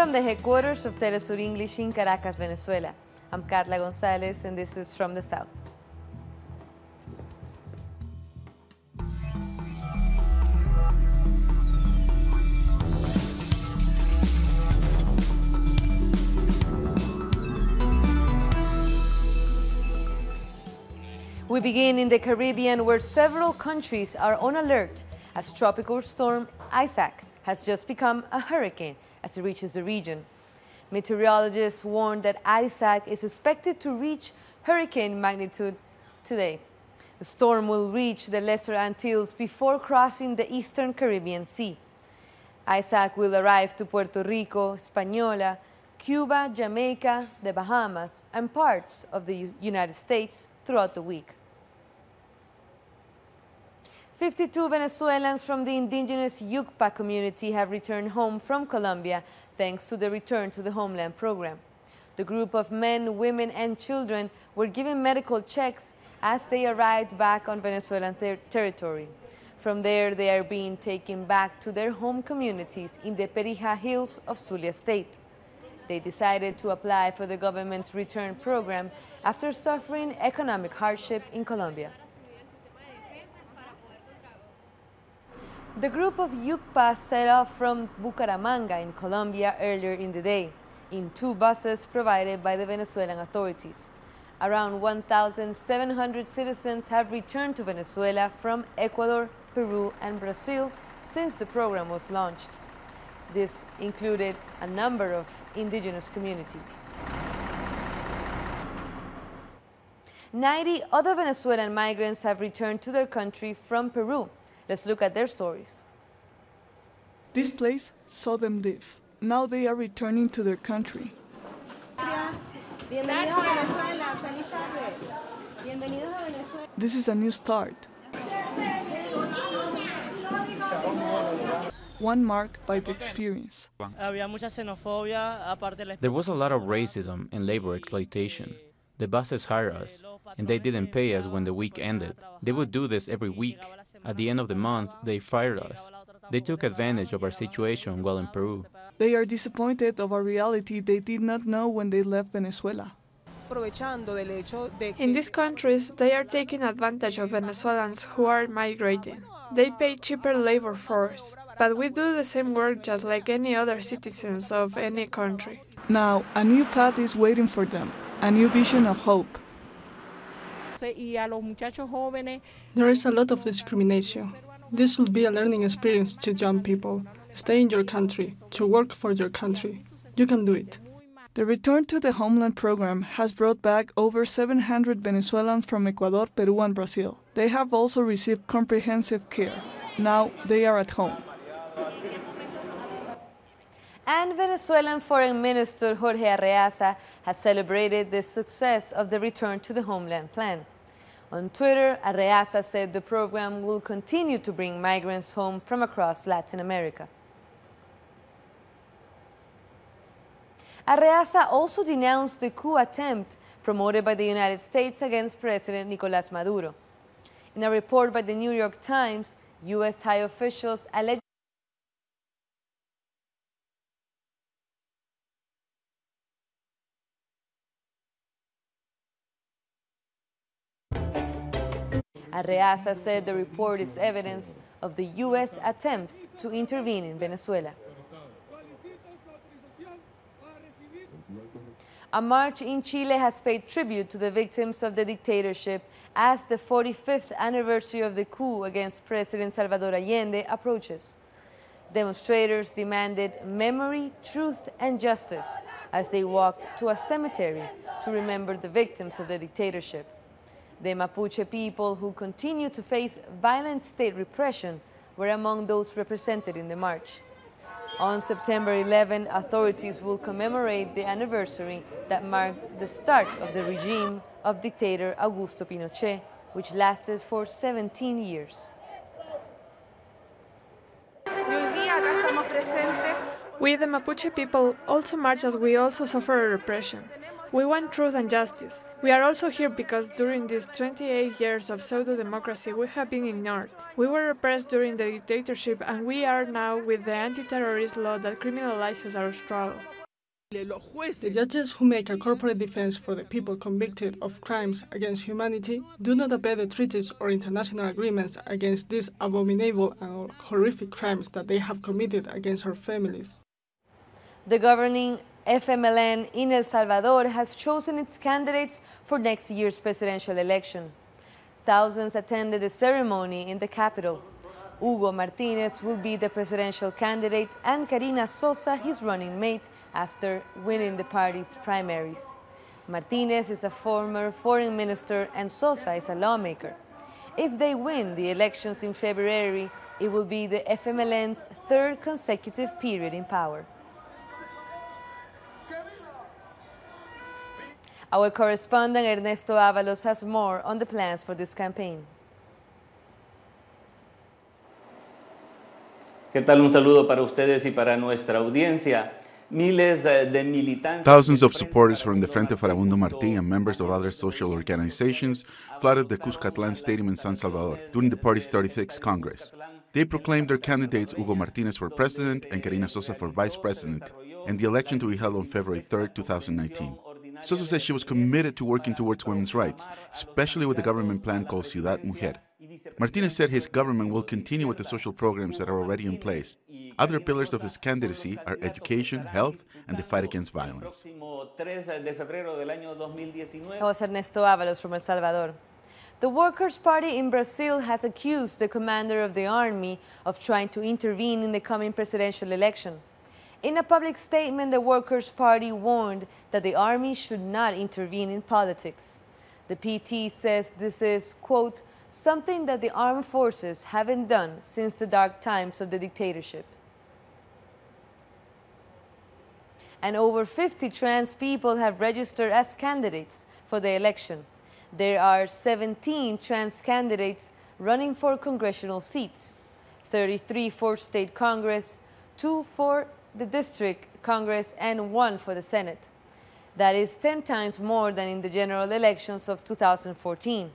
From the headquarters of Telesur English in Caracas, Venezuela, I'm Carla Gonzalez, and this is From the South. We begin in the Caribbean, where several countries are on alert as tropical storm Isaac has just become a hurricane as it reaches the region. Meteorologists warn that Isaac is expected to reach hurricane magnitude today. The storm will reach the Lesser Antilles before crossing the eastern Caribbean Sea. Isaac will arrive to Puerto Rico, Hispaniola, Cuba, Jamaica, the Bahamas, and parts of the United States throughout the week. 52 Venezuelans from the indigenous Yucpa community have returned home from Colombia thanks to the Return to the Homeland program. The group of men, women, and children were given medical checks as they arrived back on Venezuelan territory. From there, they are being taken back to their home communities in the Perijá Hills of Zulia State. They decided to apply for the government's return program after suffering economic hardship in Colombia. The group of Yucpa set off from Bucaramanga in Colombia earlier in the day, in 2 buses provided by the Venezuelan authorities. Around 1,700 citizens have returned to Venezuela from Ecuador, Peru, and Brazil since the program was launched. This included a number of indigenous communities. 90 other Venezuelan migrants have returned to their country from Peru. Let's look at their stories. This place saw them live. Now they are returning to their country. This is a new start. One marked by the experience. There was a lot of racism and labor exploitation. The buses hired us, and they didn't pay us when the week ended. They would do this every week. At the end of the month, they fired us. They took advantage of our situation while in Peru. They are disappointed of a reality they did not know when they left Venezuela. In these countries, they are taking advantage of Venezuelans who are migrating. They pay cheaper labor force, but we do the same work just like any other citizens of any country. Now, a new path is waiting for them, a new vision of hope. There is a lot of discrimination. This should be a learning experience to young people. Stay in your country, to work for your country. You can do it. The Return to the Homeland program has brought back over 700 Venezuelans from Ecuador, Peru, and Brazil. They have also received comprehensive care. Now they are at home. And Venezuelan Foreign Minister Jorge Arreaza has celebrated the success of the Return to the Homeland plan. On Twitter, Arreaza said the program will continue to bring migrants home from across Latin America. Arreaza also denounced the coup attempt promoted by the United States against President Nicolás Maduro. In a report by the New York Times, U.S. high officials alleged Arreaza said the report is evidence of the U.S. attempts to intervene in Venezuela. A march in Chile has paid tribute to the victims of the dictatorship as the 45th anniversary of the coup against President Salvador Allende approaches. Demonstrators demanded memory, truth, and justice as they walked to a cemetery to remember the victims of the dictatorship. The Mapuche people, who continue to face violent state repression, were among those represented in the march. On September 11, authorities will commemorate the anniversary that marked the start of the regime of dictator Augusto Pinochet, which lasted for 17 years. We, the Mapuche people, also march as we also suffer repression. We want truth and justice. We are also here because during these 28 years of pseudo-democracy we have been ignored. We were repressed during the dictatorship and we are now with the anti-terrorist law that criminalizes our struggle. The judges who make a corporate defense for the people convicted of crimes against humanity do not obey the treaties or international agreements against these abominable and horrific crimes that they have committed against our families. The governing FMLN in El Salvador has chosen its candidates for next year's presidential election. Thousands attended the ceremony in the capital. Hugo Martinez will be the presidential candidate and Karina Sosa his running mate after winning the party's primaries. Martinez is a former foreign minister and Sosa is a lawmaker. If they win the elections in February, it will be the FMLN's third consecutive period in power. Our correspondent Ernesto Ábalos has more on the plans for this campaign. ¿Qué tal? Un saludo para ustedes y para nuestra audiencia. Thousands of supporters from the Frente Farabundo Martí and members of other social organizations flooded the Cuscatlán Stadium in San Salvador during the party's 36th Congress. They proclaimed their candidates Hugo Martinez for president and Karina Sosa for vice president, and the election to be held on February 3, 2019. Sosa said she was committed to working towards women's rights, especially with the government plan called Ciudad Mujer. Martinez said his government will continue with the social programs that are already in place. Other pillars of his candidacy are education, health, and the fight against violence. That was Ernesto Ábalos from El Salvador. The Workers' Party in Brazil has accused the commander of the army of trying to intervene in the coming presidential election. In a public statement, the Workers' Party warned that the army should not intervene in politics. The PT says this is, quote, something that the armed forces haven't done since the dark times of the dictatorship. And over 50 trans people have registered as candidates for the election. There are 17 trans candidates running for congressional seats, 33 for state Congress, 2 for the district Congress, and 1 for the Senate. That is 10 times more than in the general elections of 2014.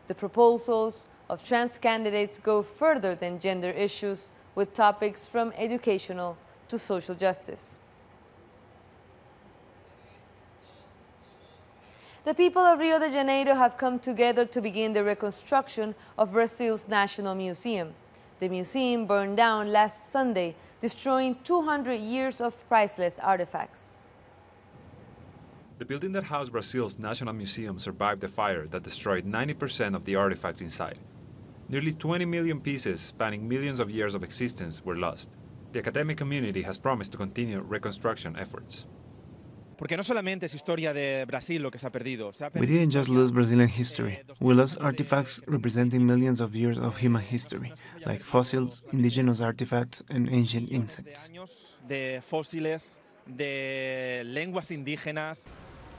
The proposals of trans candidates go further than gender issues, with topics from educational to social justice. The people of Rio de Janeiro have come together to begin the reconstruction of Brazil's National Museum. The museum burned down last Sunday, destroying 200 years of priceless artifacts. The building that housed Brazil's National Museum survived the fire that destroyed 90% of the artifacts inside. Nearly 20 million pieces spanning millions of years of existence were lost. The academic community has promised to continue reconstruction efforts. We didn't just lose Brazilian history. We lost artifacts representing millions of years of human history, like fossils, indigenous artifacts, and ancient insects.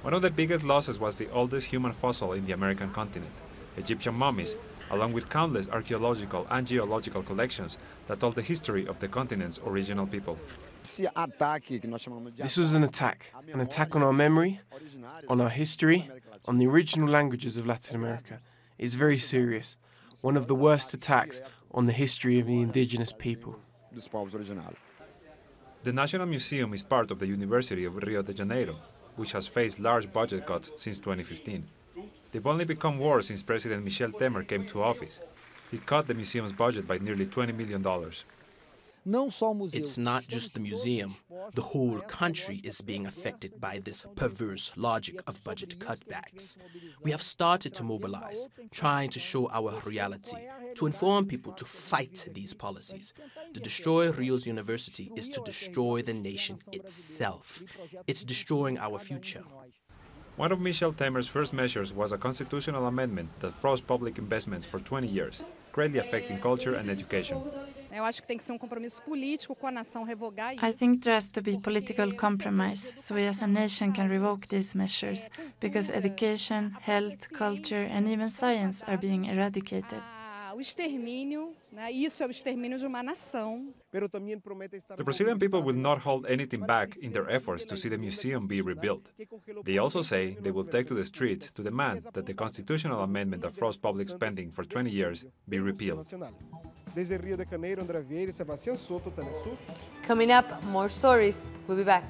One of the biggest losses was the oldest human fossil in the American continent, Egyptian mummies, along with countless archaeological and geological collections that told the history of the continent's original people. This was an attack on our memory, on our history, on the original languages of Latin America. It's very serious, one of the worst attacks on the history of the indigenous people. The National Museum is part of the University of Rio de Janeiro, which has faced large budget cuts since 2015. They've only become worse since President Michel Temer came to office. He cut the museum's budget by nearly $20 million. It's not just the museum. The whole country is being affected by this perverse logic of budget cutbacks. We have started to mobilize, trying to show our reality, to inform people to fight these policies. To destroy Rio's university is to destroy the nation itself. It's destroying our future. One of Michel Temer's first measures was a constitutional amendment that froze public investments for 20 years, greatly affecting culture and education. I think there has to be political compromise so we as a nation can revoke these measures, because education, health, culture and even science are being eradicated. The Brazilian people will not hold anything back in their efforts to see the museum be rebuilt. They also say they will take to the streets to demand that the constitutional amendment that froze public spending for 20 years be repealed. Coming up, more stories. We'll be back.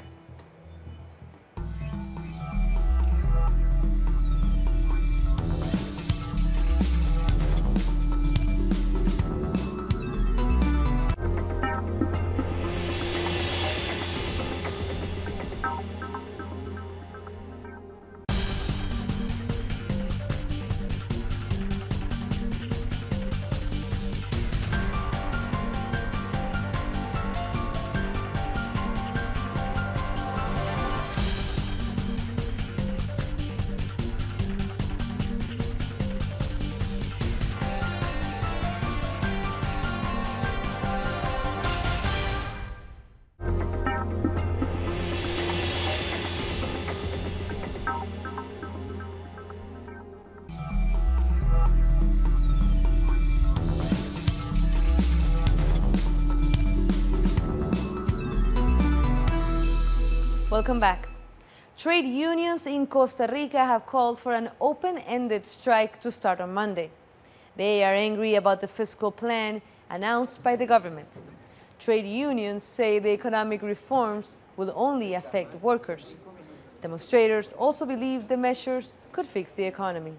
Welcome back. Trade unions in Costa Rica have called for an open-ended strike to start on Monday. They are angry about the fiscal plan announced by the government. Trade unions say the economic reforms will only affect workers. Demonstrators also believe the measures could fix the economy.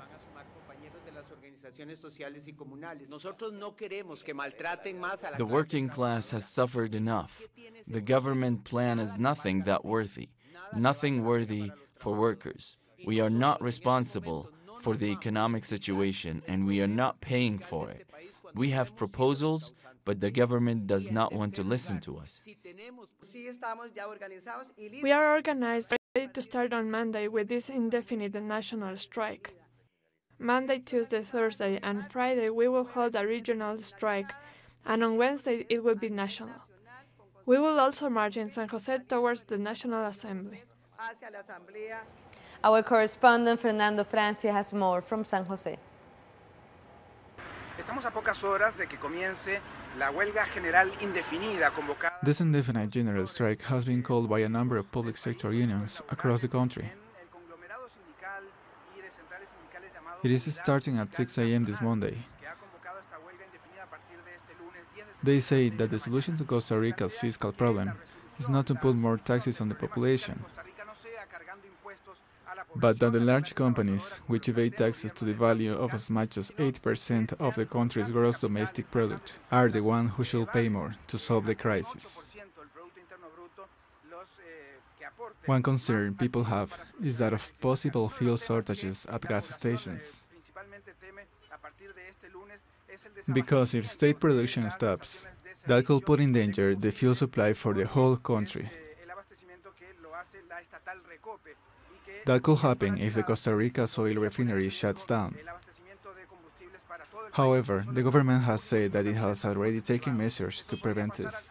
The working class has suffered enough. The government plan is nothing that worthy, nothing worthy for workers. We are not responsible for the economic situation and we are not paying for it. We have proposals, but the government does not want to listen to us. We are organized ready to start on Monday with this indefinite national strike. Monday, Tuesday, Thursday, and Friday we will hold a regional strike, and on Wednesday it will be national. We will also march in San Jose towards the National Assembly. Our correspondent Fernando Francia has more from San Jose. This indefinite general strike has been called by a number of public sector unions across the country. It is starting at 6 a.m. this Monday. They say that the solution to Costa Rica's fiscal problem is not to put more taxes on the population, but that the large companies, which evade taxes to the value of as much as 8% of the country's gross domestic product, are the ones who should pay more to solve the crisis. One concern people have is that of possible fuel shortages at gas stations. Because if state production stops, that could put in danger the fuel supply for the whole country. That could happen if the Costa Rica oil refinery shuts down. However, the government has said that it has already taken measures to prevent this.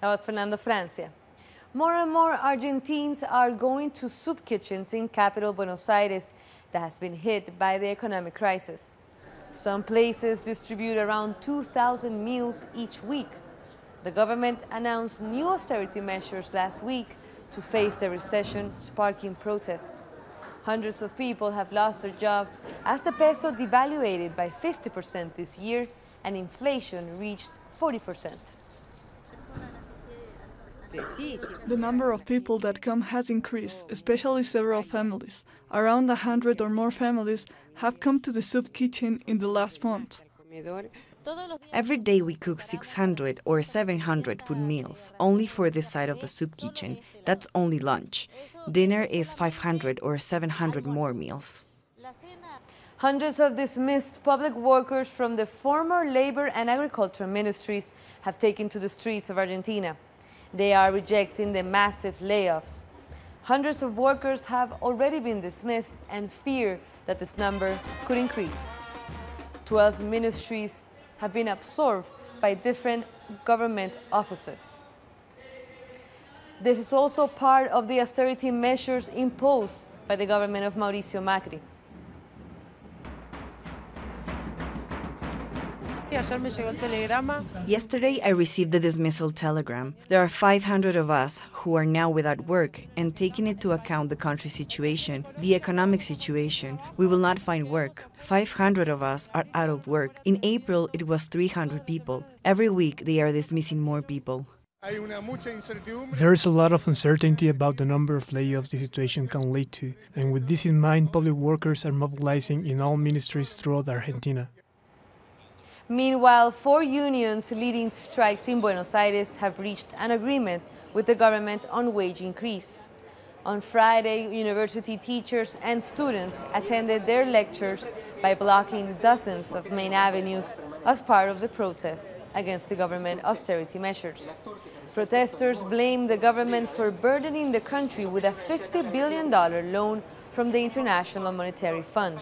That was Fernando Francia. More and more Argentines are going to soup kitchens in capital Buenos Aires that has been hit by the economic crisis. Some places distribute around 2,000 meals each week. The government announced new austerity measures last week to face the recession, sparking protests. Hundreds of people have lost their jobs as the peso devaluated by 50% this year and inflation reached 40%. The number of people that come has increased, especially several families. Around 100 or more families have come to the soup kitchen in the last month. Every day we cook 600 or 700 food meals, only for this side of the soup kitchen. That's only lunch. Dinner is 500 or 700 more meals. Hundreds of dismissed public workers from the former labor and agriculture ministries have taken to the streets of Argentina. They are rejecting the massive layoffs. Hundreds of workers have already been dismissed and fear that this number could increase. 12 ministries have been absorbed by different government offices. This is also part of the austerity measures imposed by the government of Mauricio Macri. Yesterday, I received the dismissal telegram. There are 500 of us who are now without work, and taking into account the country situation, the economic situation, we will not find work. 500 of us are out of work. In April, it was 300 people. Every week, they are dismissing more people. There is a lot of uncertainty about the number of layoffs the situation can lead to, and with this in mind, public workers are mobilizing in all ministries throughout Argentina. Meanwhile, 4 unions leading strikes in Buenos Aires have reached an agreement with the government on wage increase. On Friday, university teachers and students attended their lectures by blocking dozens of main avenues as part of the protest against the government austerity measures. Protesters blame the government for burdening the country with a $50 billion loan from the International Monetary Fund.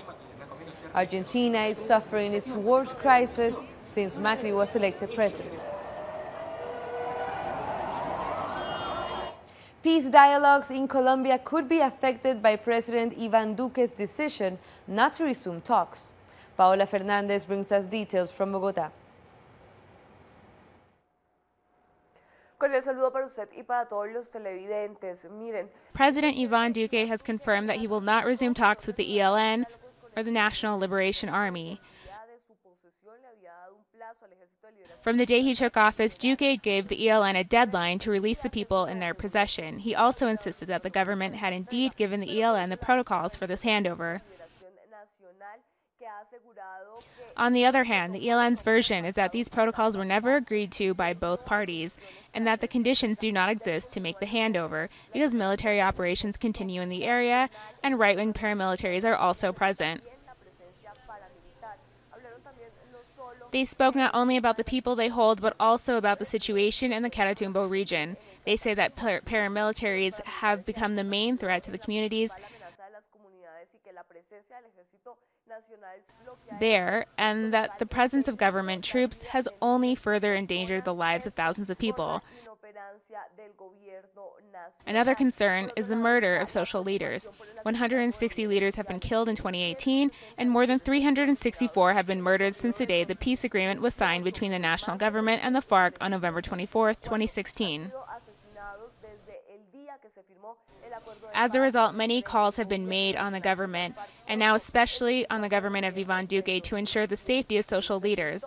Argentina is suffering its worst crisis since Macri was elected president. Peace dialogues in Colombia could be affected by President Iván Duque's decision not to resume talks. Paola Fernández brings us details from Bogotá. Cordial saludo para usted y para todos los televidentes. Miren. President Iván Duque has confirmed that he will not resume talks with the ELN or the National Liberation Army. From the day he took office, Duque gave the ELN a deadline to release the people in their possession. He also insisted that the government had indeed given the ELN the protocols for this handover. On the other hand, the ELN's version is that these protocols were never agreed to by both parties, and that the conditions do not exist to make the handover because military operations continue in the area and right-wing paramilitaries are also present. They spoke not only about the people they hold, but also about the situation in the Catatumbo region. They say that paramilitaries have become the main threat to the communities there, and that the presence of government troops has only further endangered the lives of thousands of people. Another concern is the murder of social leaders. 160 leaders have been killed in 2018, and more than 364 have been murdered since the day the peace agreement was signed between the national government and the FARC on November 24, 2016. As a result, many calls have been made on the government, and now especially on the government of Iván Duque, to ensure the safety of social leaders.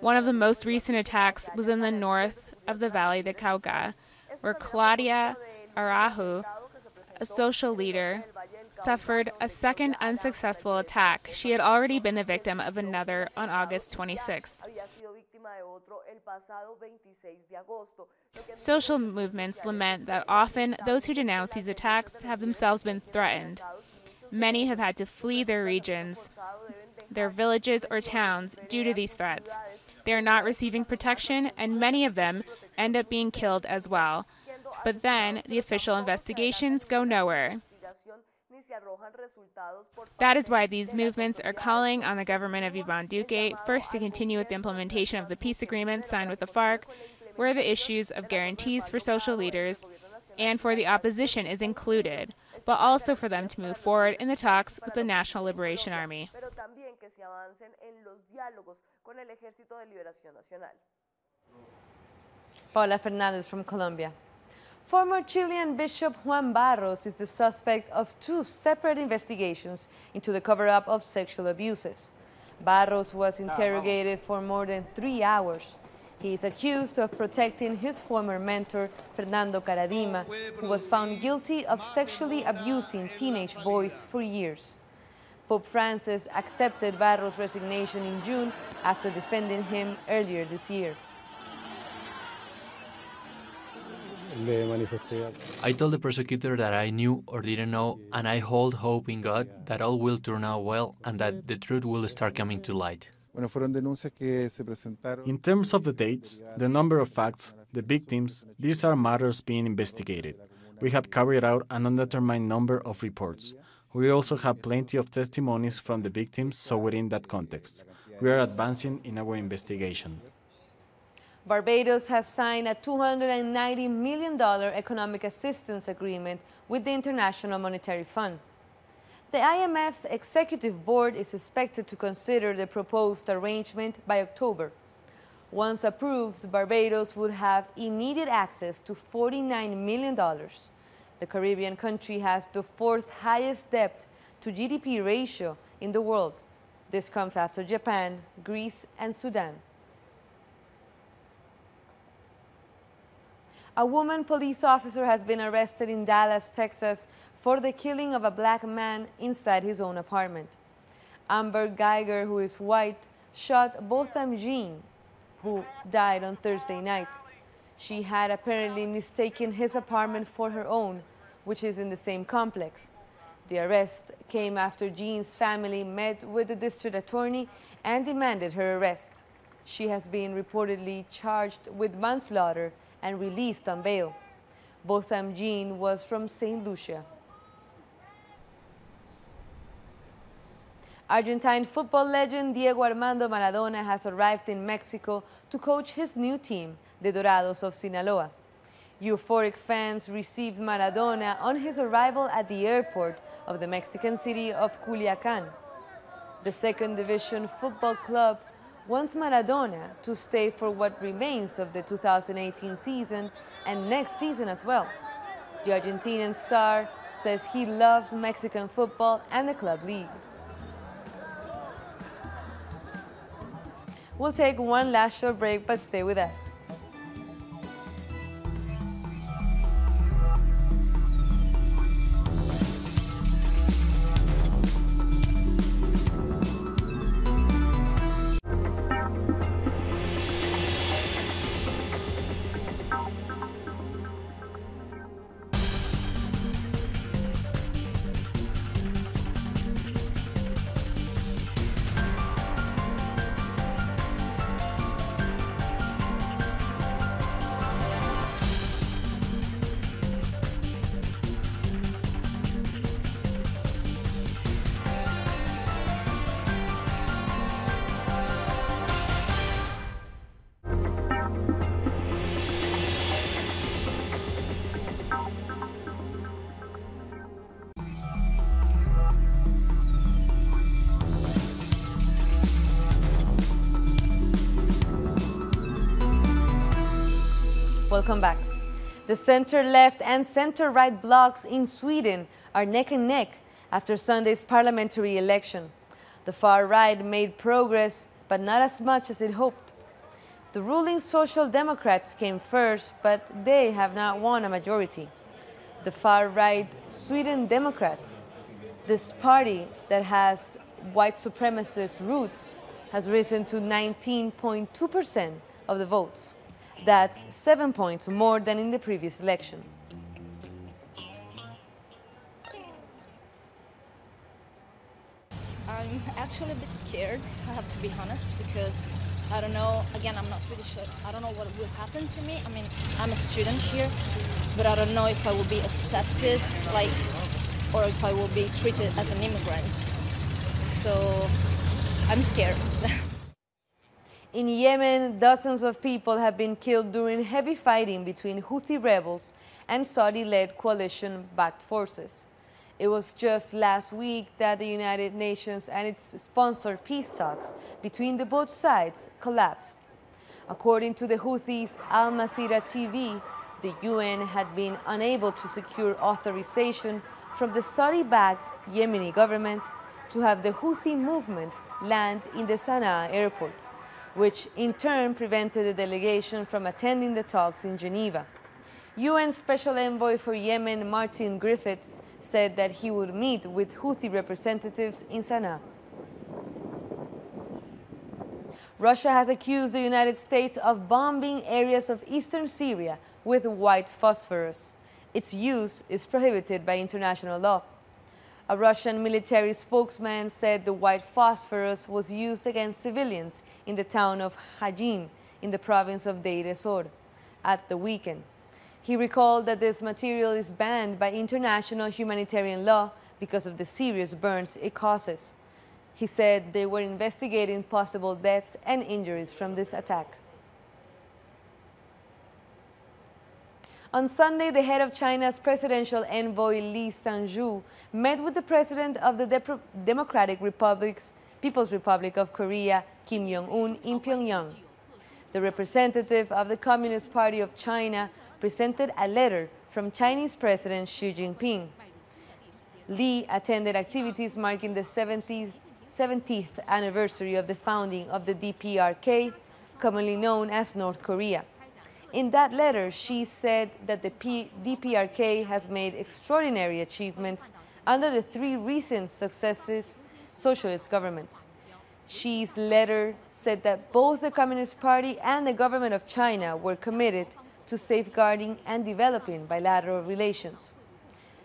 One of the most recent attacks was in the north of the Valley de Cauca, where Claudia Araujo, a social leader, suffered a second unsuccessful attack. She had already been the victim of another on August 26th. Social movements lament that often those who denounce these attacks have themselves been threatened. Many have had to flee their regions, their villages or towns due to these threats. They are not receiving protection, and many of them end up being killed as well. But then the official investigations go nowhere. That is why these movements are calling on the government of Iván Duque first to continue with the implementation of the peace agreement signed with the FARC, where the issues of guarantees for social leaders and for the opposition is included, but also for them to move forward in the talks with the National Liberation Army. Paola Fernández from Colombia. Former Chilean Bishop Juan Barros is the suspect of 2 separate investigations into the cover-up of sexual abuses. Barros was interrogated for more than 3 hours. He is accused of protecting his former mentor, Fernando Caradima, who was found guilty of sexually abusing teenage boys for years. Pope Francis accepted Barros' resignation in June after defending him earlier this year. I told the prosecutor that I knew or didn't know, and I hold hope in God that all will turn out well and that the truth will start coming to light. In terms of the dates, the number of facts, the victims, these are matters being investigated. We have carried out an undetermined number of reports. We also have plenty of testimonies from the victims, so within that context, We are advancing in our investigation. Barbados has signed a $290 million economic assistance agreement with the International Monetary Fund. The IMF's executive board is expected to consider the proposed arrangement by October. Once approved, Barbados would have immediate access to $49 million. The Caribbean country has the fourth highest debt to GDP ratio in the world. This comes after Japan, Greece, and Sudan. A woman police officer has been arrested in Dallas, Texas, for the killing of a black man inside his own apartment. Amber Geiger, who is white, shot Botham Jean, who died on Thursday night. She had apparently mistaken his apartment for her own, which is in the same complex. The arrest came after Jean's family met with the district attorney and demanded her arrest. She has been reportedly charged with manslaughter and released on bail. Botham Jean was from St. Lucia. Argentine football legend Diego Armando Maradona has arrived in Mexico to coach his new team, the Dorados of Sinaloa. Euphoric fans received Maradona on his arrival at the airport of the Mexican city of Culiacan. The second division football club wants Maradona to stay for what remains of the 2018 season and next season as well. The Argentinian star says he loves Mexican football and the club league. We'll take one last short break, but stay with us. Welcome back. The center-left and center-right blocs in Sweden are neck and neck after Sunday's parliamentary election. The far-right made progress, but not as much as it hoped. The ruling Social Democrats came first, but they have not won a majority. The far-right Sweden Democrats, this party that has white supremacist roots, has risen to 19.2% of the votes. That's 7 points more than in the previous election. I'm actually a bit scared, I have to be honest, because I don't know, again, I'm not Swedish, so I don't know what will happen to me. I mean, I'm a student here, but I don't know if I will be accepted, or if I will be treated as an immigrant. So I'm scared. In Yemen, dozens of people have been killed during heavy fighting between Houthi rebels and Saudi-led coalition-backed forces. It was just last week that the United Nations and its sponsored peace talks between the both sides collapsed. According to the Houthis' Al Masira TV, the UN had been unable to secure authorization from the Saudi-backed Yemeni government to have the Houthi movement land in the Sana'a airport, which in turn prevented the delegation from attending the talks in Geneva. UN Special Envoy for Yemen, Martin Griffiths, said that he would meet with Houthi representatives in Sana'a. Russia has accused the United States of bombing areas of eastern Syria with white phosphorus. Its use is prohibited by international law. A Russian military spokesman said the white phosphorus was used against civilians in the town of Hajin in the province of Deir ez-Zor at the weekend. He recalled that this material is banned by international humanitarian law because of the serious burns it causes. He said they were investigating possible deaths and injuries from this attack. On Sunday, the head of China's presidential envoy Li Sanju met with the president of the People's Republic of Korea, Kim Jong-un, in Pyongyang. The representative of the Communist Party of China presented a letter from Chinese President Xi Jinping. Li attended activities marking the 70th anniversary of the founding of the DPRK, commonly known as North Korea. In that letter, Xi said that the DPRK has made extraordinary achievements under the three recent successive socialist governments. Xi's letter said that both the Communist Party and the government of China were committed to safeguarding and developing bilateral relations.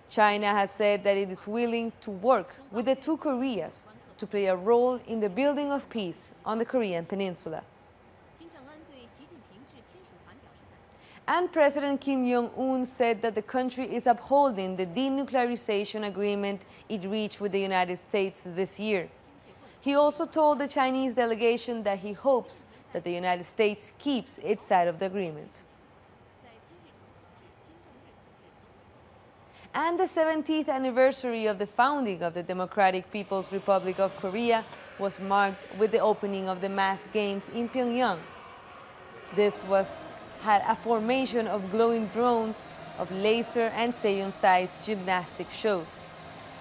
China has said that it is willing to work with the two Koreas to play a role in the building of peace on the Korean peninsula. And President Kim Jong-un said that the country is upholding the denuclearization agreement it reached with the United States this year. He also told the Chinese delegation that he hopes that the United States keeps its side of the agreement. And the 70th anniversary of the founding of the Democratic People's Republic of Korea was marked with the opening of the mass games in Pyongyang. This had a formation of glowing drones, of laser and stadium-sized gymnastic shows.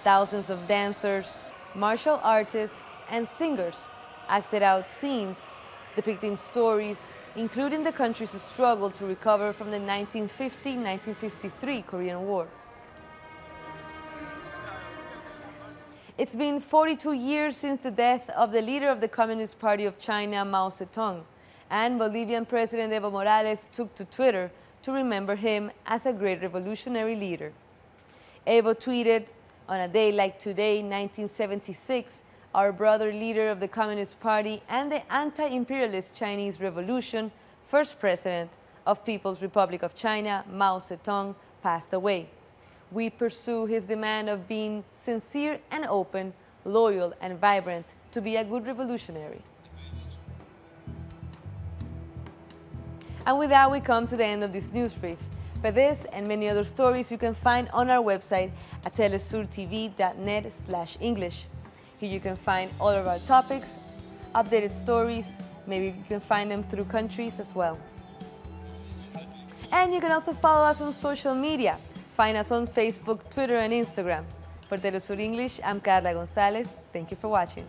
Thousands of dancers, martial artists, and singers acted out scenes depicting stories, including the country's struggle to recover from the 1950-1953 Korean War. It's been 42 years since the death of the leader of the Communist Party of China, Mao Zedong, and Bolivian President Evo Morales took to Twitter to remember him as a great revolutionary leader. Evo tweeted, "On a day like today, 1976, our brother leader of the Communist Party and the anti-imperialist Chinese Revolution, first president of People's Republic of China, Mao Zedong, passed away. We pursue his demand of being sincere and open, loyal and vibrant, to be a good revolutionary." And with that, we come to the end of this news brief. For this and many other stories you can find on our website at telesurtv.net/English. Here you can find all of our topics, updated stories, maybe you can find them through countries as well. And you can also follow us on social media. Find us on Facebook, Twitter, and Instagram. For Telesur English, I'm Carla Gonzalez. Thank you for watching.